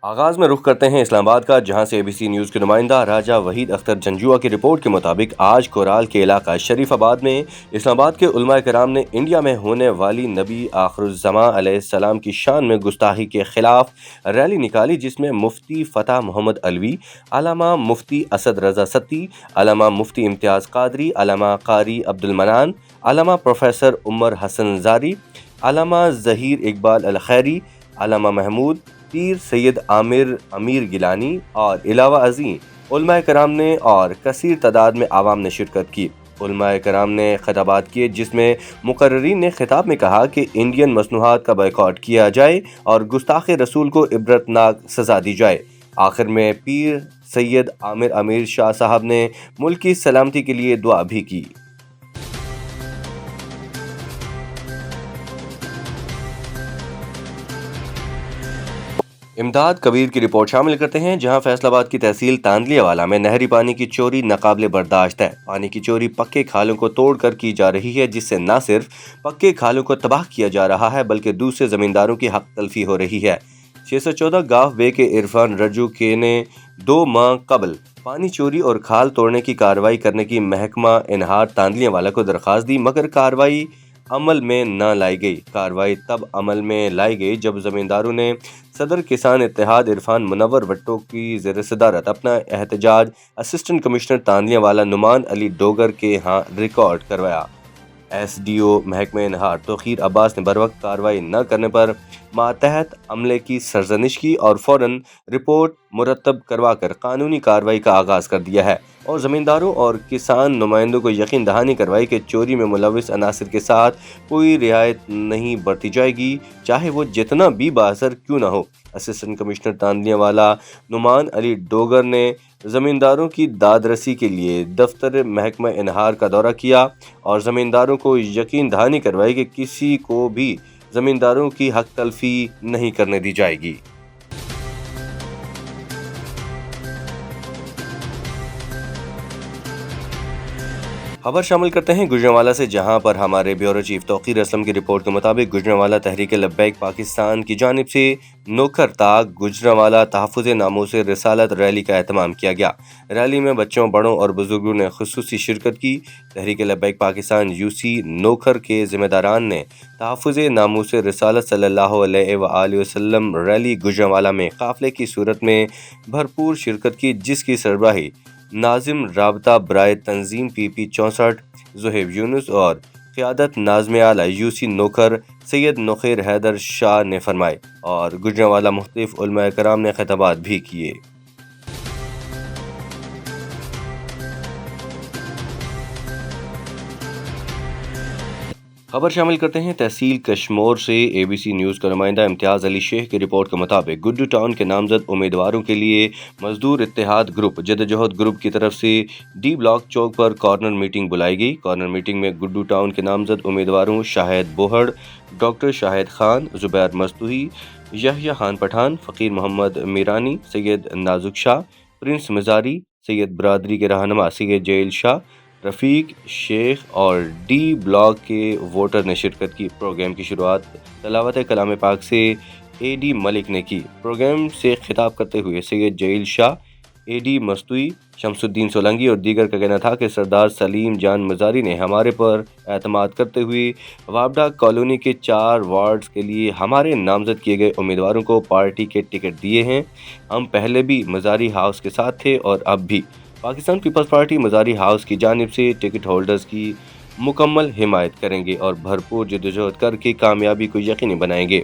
آغاز میں رخ کرتے ہیں اسلام آباد کا، جہاں سے ABC نیوز کے نمائندہ راجہ وحید اختر جنجوعہ کی رپورٹ کے مطابق آج کورال کے علاقہ شریف آباد میں اسلام آباد کے علماء کرام نے انڈیا میں ہونے والی نبی آخر الزماں علیہ السلام کی شان میں گستاخی کے خلاف ریلی نکالی، جس میں مفتی فتح محمد علوی، علامہ مفتی اسد رضا ستی، علامہ مفتی امتیاز قادری، علامہ قاری عبدالمنان، علامہ پروفیسر عمر حسن زاری، علامہ ظہیر اقبال الخیری، علامہ محمود پیر سید عامر امیر گیلانی اور علاوہ ازیں علماء کرام نے اور کثیر تعداد میں عوام نے شرکت کی۔ علماء کرام نے خطابات کیے، جس میں مقررین نے خطاب میں کہا کہ انڈین مصنوعات کا بائیکاٹ کیا جائے اور گستاخ رسول کو عبرتناک سزا دی جائے۔ آخر میں پیر سید عامر امیر شاہ صاحب نے ملک کی سلامتی کے لیے دعا بھی کی۔ امداد کبیر کی رپورٹ شامل کرتے ہیں، جہاں فیصل آباد کی تحصیل تاندلیہ والا میں نہری پانی کی چوری ناقابل برداشت ہے۔ پانی کی چوری پکے کھالوں کو توڑ کر کی جا رہی ہے، جس سے نہ صرف پکے کھالوں کو تباہ کیا جا رہا ہے بلکہ دوسرے زمینداروں کی حق تلفی ہو رہی ہے۔ 614 گاف بے کے عرفان رجو کے نے 2 ماہ قبل پانی چوری اور کھال توڑنے کی کارروائی کرنے کی محکمہ انہار تاندلیہ والا کو درخواست دی، مگر کارروائی عمل میں نہ لائی گئی۔ کارروائی تب عمل میں لائی گئی جب زمینداروں نے صدر کسان اتحاد عرفان منور وٹو کی زیر صدارت اپنا احتجاج اسسٹنٹ کمشنر تاندلیہ والا نعمان علی ڈوگر کے ہاں ریکارڈ کروایا۔ SDO محکمہ انہار توقیر عباس نے بروقت کارروائی نہ کرنے پر ماتحت عملے کی سرزنش کی اور فوراً رپورٹ مرتب کروا کر قانونی کارروائی کا آغاز کر دیا ہے، اور زمینداروں اور کسان نمائندوں کو یقین دہانی کروائی کہ چوری میں ملوث عناصر کے ساتھ کوئی رعایت نہیں برتی جائے گی، چاہے وہ جتنا بھی بااثر کیوں نہ ہو۔ اسسٹنٹ کمشنر تاندلیہ والا نعمان علی ڈوگر نے زمینداروں کی داد رسی کے لیے دفتر محکمہ انہار کا دورہ کیا اور زمینداروں کو یقین دہانی کروائی کہ کسی کو بھی زمینداروں کی حق تلفی نہیں کرنے دی جائے گی۔ خبر شامل کرتے ہیں گجرانوالہ سے، جہاں پر ہمارے بیورو چیف توقیر اسلم کی رپورٹ کے مطابق گجرانوالہ تحریک لبیک پاکستان کی جانب سے نوکر تا گجرانوالہ تحفظ ناموس رسالت ریلی کا اہتمام کیا گیا۔ ریلی میں بچوں، بڑوں اور بزرگوں نے خصوصی شرکت کی۔ تحریک لبیک پاکستان UC نوکر کے ذمہ داران نے تحفظ ناموس رسالت صلی اللہ علیہ وآلہ وسلم ریلی گجرانوالہ میں قافلے کی صورت میں بھرپور شرکت کی، جس کی سربراہی ناظم رابطہ برائے تنظیم PP 64 زہیب یونس اور قیادت ناظم اعلیٰ UC نوکر سید نخیر حیدر شاہ نے فرمائے، اور گجرانوالہ مختلف علماء کرام نے خطابات بھی کیے۔ خبر شامل کرتے ہیں تحصیل کشمور سے۔ ABC نیوز کا نمائندہ امتیاز علی شیخ کی رپورٹ کے مطابق گڈو ٹاؤن کے نامزد امیدواروں کے لیے مزدور اتحاد گروپ جدوجہد گروپ کی طرف سے D بلاک چوک پر کارنر میٹنگ بلائی گئی۔ کارنر میٹنگ میں گڈو ٹاؤن کے نامزد امیدواروں شاہد بوہڑ، ڈاکٹر شاہد خان، زبیر مستوحی، یحییٰ خان پٹھان، فقیر محمد میرانی، سید نازک شاہ، پرنس مزاری، سید برادری کے رہنما سید جیل شاہ، رفیق شیخ اور D بلاک کے ووٹر نے شرکت کی۔ پروگرام کی شروعات تلاوت کلام پاک سے AD ملک نے کی۔ پروگرام سے خطاب کرتے ہوئے سید جیل شاہ، AD مستوحی، شمس الدین سولنگی اور دیگر کا کہنا تھا کہ سردار سلیم جان مزاری نے ہمارے پر اعتماد کرتے ہوئے وابڈا کالونی کے 4 وارڈز کے لیے ہمارے نامزد کیے گئے امیدواروں کو پارٹی کے ٹکٹ دیے ہیں۔ ہم پہلے بھی مزاری ہاؤس کے ساتھ تھے اور اب بھی۔ پاکستان پیپلز پارٹی مزاری ہاؤس کی جانب سے ٹکٹ ہولڈرز کی مکمل حمایت کریں گے اور بھرپور جدوجہد کر کے کامیابی کو یقینی بنائیں گے۔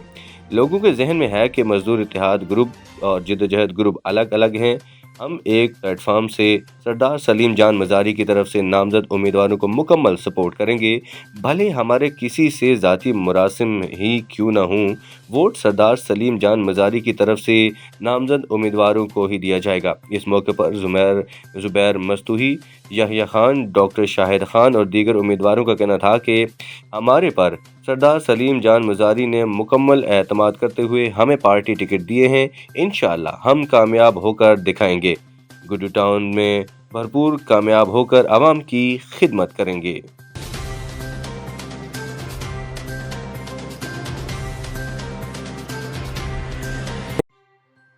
لوگوں کے ذہن میں ہے کہ مزدور اتحاد گروپ اور جدوجہد گروپ الگ الگ ہیں۔ ہم ایک پلیٹ فارم سے سردار سلیم جان مزاری کی طرف سے نامزد امیدواروں کو مکمل سپورٹ کریں گے، بھلے ہمارے کسی سے ذاتی مراسم ہی کیوں نہ ہوں۔ ووٹ سردار سلیم جان مزاری کی طرف سے نامزد امیدواروں کو ہی دیا جائے گا۔ اس موقع پر زبیر مستوحی، یحییٰ خان، ڈاکٹر شاہد خان اور دیگر امیدواروں کا کہنا تھا کہ ہمارے پر سردار سلیم جان مزاری نے مکمل اعتماد کرتے ہوئے ہمیں پارٹی ٹکٹ دیے ہیں۔ انشاءاللہ ہم کامیاب ہو کر دکھائیں گے، گڈو ٹاؤن میں بھرپور کامیاب ہو کر عوام کی خدمت کریں گے۔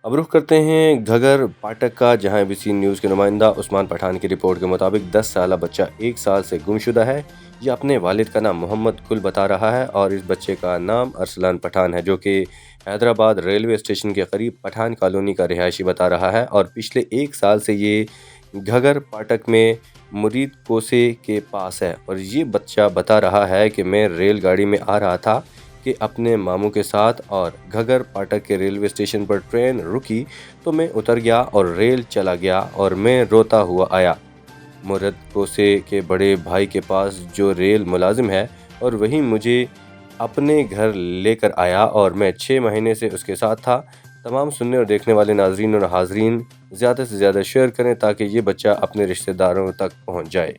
اب رخ کرتے ہیں گھگر پاٹک کا، جہاں ABC نیوز کے نمائندہ عثمان پٹھان کی رپورٹ کے مطابق 10 سالہ بچہ 1 سال سے گم شدہ ہے۔ یہ اپنے والد کا نام محمد گل بتا رہا ہے اور اس بچے کا نام ارسلان پٹھان ہے، جو کہ حیدرآباد ریلوے اسٹیشن کے قریب پٹھان کالونی کا رہائشی بتا رہا ہے، اور پچھلے 1 سال سے یہ گھگر پاٹک میں مرید کوسے کے پاس ہے۔ اور یہ بچہ بتا رہا ہے کہ میں ریل گاڑی میں آ رہا تھا کہ اپنے ماموں کے ساتھ، اور گھگر پاٹک کے ریلوے اسٹیشن پر ٹرین رکی تو میں اتر گیا اور ریل چلا گیا اور میں روتا ہوا آیا مرید کوسے کے بڑے بھائی کے پاس، جو ریل ملازم ہے، اور وہیں مجھے اپنے گھر لے کر آیا اور میں 6 مہینے سے اس کے ساتھ تھا۔ تمام سننے اور دیکھنے والے ناظرین اور حاضرین زیادہ سے زیادہ شیئر کریں تاکہ یہ بچہ اپنے رشتہ داروں تک پہنچ جائے۔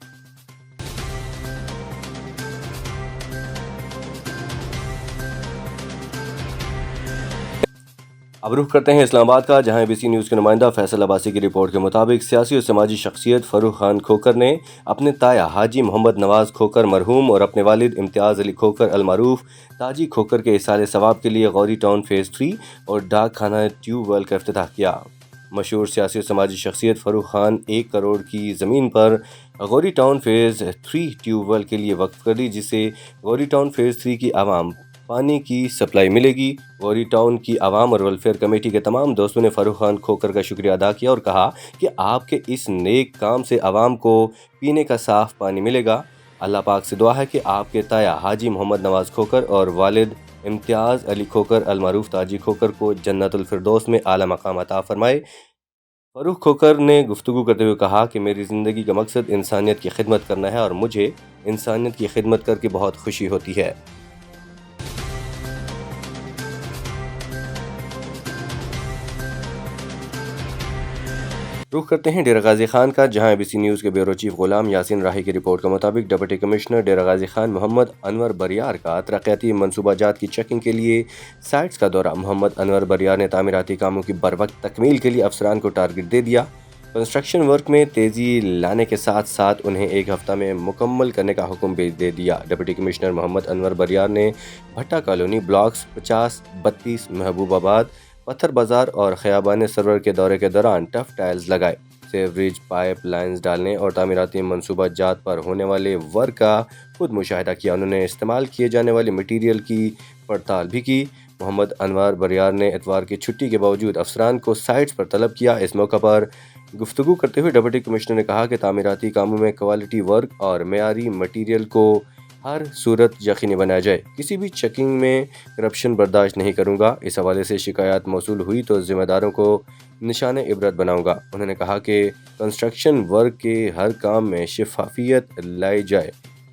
اب رخ کرتے ہیں اسلام آباد کا، جہاں ABC نیوز کے نمائندہ فیصل عباسی کی رپورٹ کے مطابق سیاسی اور سماجی شخصیت فروخ خان کھوکر نے اپنے تایا حاجی محمد نواز کھوکر مرحوم اور اپنے والد امتیاز علی کھوکر المعروف تاجی کھوکر کے ایصال ثواب کے لیے غوری ٹاؤن فیز 3 اور ڈاک خانہ ٹیوب ویل کا افتتاح کیا۔ مشہور سیاسی اور سماجی شخصیت فروخ خان 1 کروڑ کی زمین پر Ghauri town phase 3 tube well کے لیے وقف کر دی، جس سے غوری ٹاؤن فیز 3 کی عوام پانی کی سپلائی ملے گی۔ غوری ٹاؤن کی عوام اور ویلفیئر کمیٹی کے تمام دوستوں نے فروخ خان کھوکر کا شکریہ ادا کیا اور کہا کہ آپ کے اس نیک کام سے عوام کو پینے کا صاف پانی ملے گا۔ اللہ پاک سے دعا ہے کہ آپ کے تایا حاجی محمد نواز کھوکر اور والد امتیاز علی کھوکر المعروف تاجی کھوکر کو جنت الفردوس میں اعلیٰ مقام عطا فرمائے۔ فروخ کھوکر نے گفتگو کرتے ہوئے کہا کہ میری زندگی کا مقصد انسانیت کی خدمت کرنا ہے اور مجھے انسانیت کی خدمت کر کے بہت خوشی ہوتی ہے۔ رخ کرتے ہیں ڈیرہ غازی خان کا، جہاں ABC نیوز کے بیورو چیف غلام یاسین راہی کی رپورٹ کے مطابق ڈپٹی کمشنر ڈیرہ غازی خان محمد انور بریار کا ترقیاتی منصوبہ جات کی چیکنگ کے لیے سائٹس کا دورہ۔ محمد انور بریار نے تعمیراتی کاموں کی بروقت تکمیل کے لیے افسران کو ٹارگٹ دے دیا۔ کنسٹرکشن ورک میں تیزی لانے کے ساتھ ساتھ انہیں 1 ہفتہ میں مکمل کرنے کا حکم بھی دے دیا۔ ڈپٹی کمشنر محمد انور بریار نے بھٹا کالونی بلاکس 50 32 محبوب آباد پتھر بازار اور خیابان سرور کے دورے کے دوران ٹف ٹائلز لگائے، سیوریج پائپ لائنز ڈالنے اور تعمیراتی منصوبہ جات پر ہونے والے ورک کا خود مشاہدہ کیا۔ انہوں نے استعمال کیے جانے والے مٹیریل کی پڑتال بھی کی۔ محمد انور بریار نے اتوار کی چھٹی کے باوجود افسران کو سائٹس پر طلب کیا۔ اس موقع پر گفتگو کرتے ہوئے ڈپٹی کمشنر نے کہا کہ تعمیراتی کاموں میں کوالٹی ورک اور معیاری مٹیریل کو ہر صورت یقینی بنایا جائے۔ کسی بھی چیکنگ میں کرپشن برداشت نہیں کروں گا۔ اس حوالے سے شکایات موصول ہوئی تو ذمہ داروں کو نشان عبرت بناؤں گا۔ انہوں نے کہا کہ کنسٹرکشن ورک کے ہر کام میں شفافیت لائی جائے۔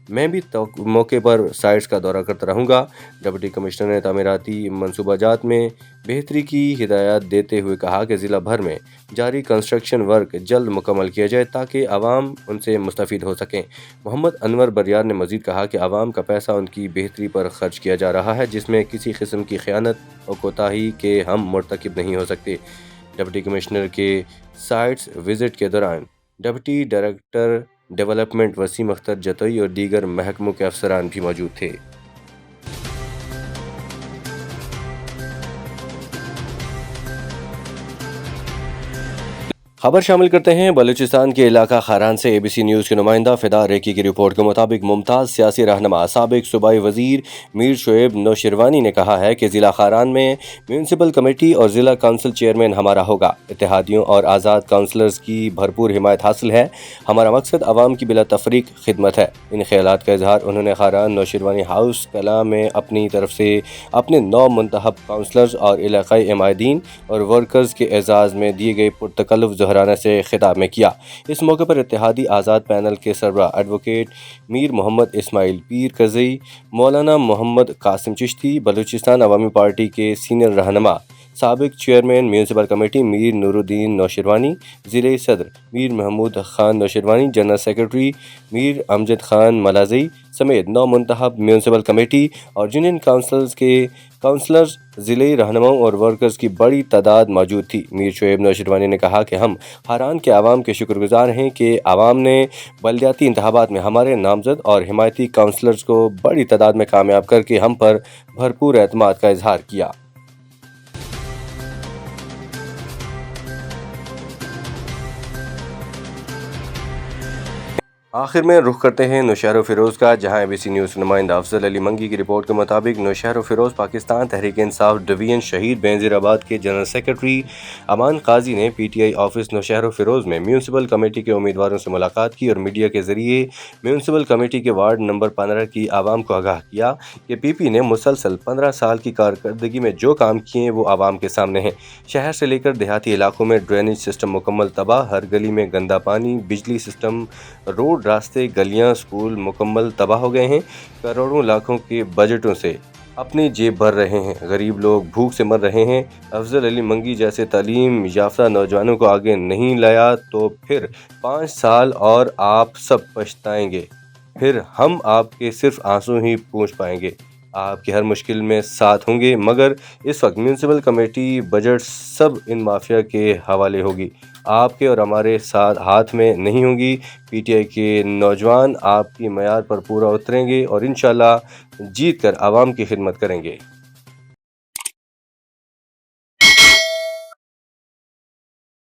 میں بھی موقع پر سائٹس کا دورہ کرتا رہوں گا۔ ڈپٹی کمشنر نے تعمیراتی منصوبہ جات میں بہتری کی ہدایات دیتے ہوئے کہا کہ ضلع بھر میں جاری کنسٹرکشن ورک جلد مکمل کیا جائے تاکہ عوام ان سے مستفید ہو سکیں۔ محمد انور بریار نے مزید کہا کہ عوام کا پیسہ ان کی بہتری پر خرچ کیا جا رہا ہے، جس میں کسی قسم کی خیانت اور کوتاہی کے ہم مرتکب نہیں ہو سکتے۔ ڈپٹی کمشنر کے سائٹس وزٹ کے دوران deputy director development Waseem Akhtar Jatoi اور دیگر محکموں کے افسران بھی موجود تھے۔ خبر شامل کرتے ہیں بلوچستان کے علاقہ خاران سے۔ ABC نیوز کے نمائندہ فدا ریکی کی رپورٹ کے مطابق ممتاز سیاسی رہنما سابق صوبائی وزیر میر شعیب نوشیروانی نے کہا ہے کہ ضلع خاران میں میونسپل کمیٹی اور ضلع کونسل چیئرمین ہمارا ہوگا۔ اتحادیوں اور آزاد کونسلرز کی بھرپور حمایت حاصل ہے۔ ہمارا مقصد عوام کی بلا تفریق خدمت ہے۔ ان خیالات کا اظہار انہوں نے خاران نوشیروانی ہاؤس کلاں میں اپنی طرف سے اپنے 9 منتخب کونسلرز اور علاقائی عمائدین اور ورکرز کے اعزاز میں دیے گئے پرتکلف ظہرانے سے خطاب میں کیا۔ اس موقع پر اتحادی آزاد پینل کے سربراہ ایڈوکیٹ میر محمد اسماعیل پیر کرزئی، مولانا محمد قاسم چشتی، بلوچستان عوامی پارٹی کے سینئر رہنما سابق چیئرمین میونسپل کمیٹی میر نور الدین نوشیروانی، ضلعی صدر میر محمود خان نوشیروانی، جنرل سیکرٹری میر امجد خان ملازئی سمیت 9 منتخب میونسپل کمیٹی اور یونین کونسلز کے کونسلرز، ضلعی رہنماؤں اور ورکرز کی بڑی تعداد موجود تھی۔ میر شعیب نوشیروانی نے کہا کہ ہم خاران کے عوام کے شکر گزار ہیں کہ عوام نے بلدیاتی انتخابات میں ہمارے نامزد اور حمایتی کونسلرز کو بڑی تعداد میں کامیاب کر کے ہم پر بھرپور اعتماد کا اظہار کیا۔ آخر میں رخ کرتے ہیں نوشہر و فیروز کا، جہاں ABC نیوز کے نمائندہ افضل علی منگی کی رپورٹ کے مطابق نوشہر و فیروز پاکستان تحریک انصاف ڈویژن شہید بینظیر آباد کے جنرل سیکرٹری امان قاضی نے PTI آفس نوشہر و فیروز میں میونسپل کمیٹی کے امیدواروں سے ملاقات کی اور میڈیا کے ذریعے میونسپل کمیٹی کے وارڈ نمبر 15 کی عوام کو آگاہ کیا کہ PP نے مسلسل 15 سال کی کارکردگی میں جو کام کیے ہیں وہ عوام کے سامنے ہیں۔ شہر سے لے کر دیہاتی علاقوں میں ڈرینیج سسٹم مکمل تباہ، ہر گلی میں گندا پانی، بجلی سسٹم، روڈ، راستے، گلیاں، سکول مکمل تباہ ہو گئے ہیں۔ کروڑوں لاکھوں کے بجٹوں سے اپنی جیب بھر رہے ہیں، غریب لوگ بھوک سے مر رہے ہیں۔ افضل علی منگی جیسے تعلیم یافتہ نوجوانوں کو آگے نہیں لایا تو پھر 5 سال اور آپ سب پچھتائیں گے، پھر ہم آپ کے صرف آنسو ہی پوچھ پائیں گے، آپ کی ہر مشکل میں ساتھ ہوں گے، مگر اس وقت میونسپل کمیٹی بجٹ سب ان مافیا کے حوالے ہوگی، آپ کے اور ہمارے ہاتھ میں نہیں ہوں گی۔ PTI کے نوجوان آپ کی معیار پر پورا اتریں گے اور انشاءاللہ جیت کر عوام کی خدمت کریں گے۔